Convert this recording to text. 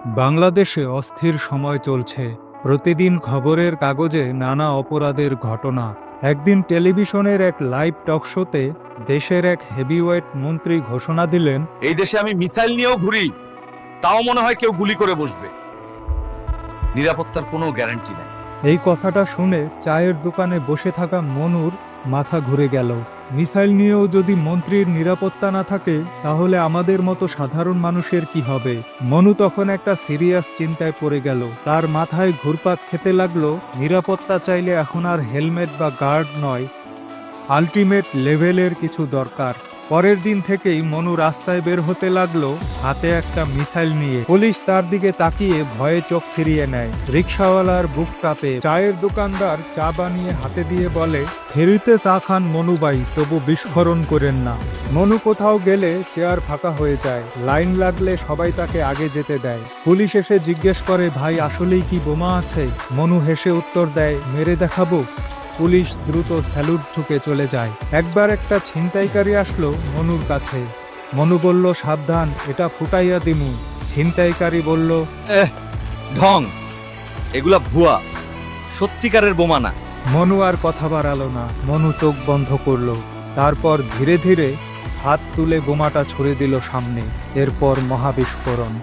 বাংলাদেশে অস্থির সময় চলছে। প্রতিদিন খবরের কাগজে নানা অপরাধের ঘটনা। একদিন টেলিভিশনের এক লাইভ টক শোতে দেশের এক হেভিওয়েট মন্ত্রী ঘোষণা দিলেন, এই দেশে আমি মিসাইল নিয়েও ঘুরি, তাও মনে হয় কেউ গুলি করে বসবে। নিরাপত্তার কোনো গ্যারান্টি নাই। এই কথাটা শুনে চায়ের দোকানে বসে থাকা মনুর মাথা ঘুরে গেল। মিসাইল নিয়েও যদি মন্ত্রীর নিরাপত্তা না থাকে, তাহলে আমাদের মতো সাধারণ মানুষের কি হবে? মনু তখন একটা সিরিয়াস চিন্তায় পড়ে গেল। তার মাথায় ঘুরপাক খেতে লাগলো, নিরাপত্তা চাইলে এখন আর হেলমেট বা গার্ড নয়, আল্টিমেট লেভেলের কিছু দরকার। পরের দিন থেকেই মনু রাস্তায় বের হতে লাগলো হাতে একটা মিসাইল নিয়ে। পুলিশ তার দিকে তাকিয়ে ভয়ে চোখ ফিরিয়ে নেয়। রিকশাওয়ালার বুক কাঁপে। চায়ের দোকানদার চা বানিয়ে হাতে দিয়ে বলে, ফেরিতে চা খান মনুবাই, তবু বিস্ফোরণ করেন না। মনু কোথাও গেলে চেয়ার ফাঁকা হয়ে যায়। লাইন লাগলে সবাই তাকে আগে যেতে দেয়। পুলিশ এসে জিজ্ঞেস করে, ভাই আসলেই কি বোমা আছে? মনু হেসে উত্তর দেয়, মেরে দেখাবো? পুলিশ দ্রুত স্যালুট ঠুকে চলে যায়। একবার একটা ছিনতাইকারী আসলো মনুর কাছে। মনু বলল, সাবধান, এটা ফুটাইয়া দিমু। ছিনতাইকারী বলল, ঢং, এগুলা ভুয়া, সত্যিকারের বোমা না। মনু আর কথা বাড়ালো না। মনু চোখ বন্ধ করলো। তারপর ধীরে ধীরে হাত তুলে বোমাটা ছুড়ে দিল সামনে। এরপর মহাবিস্ফোরণ।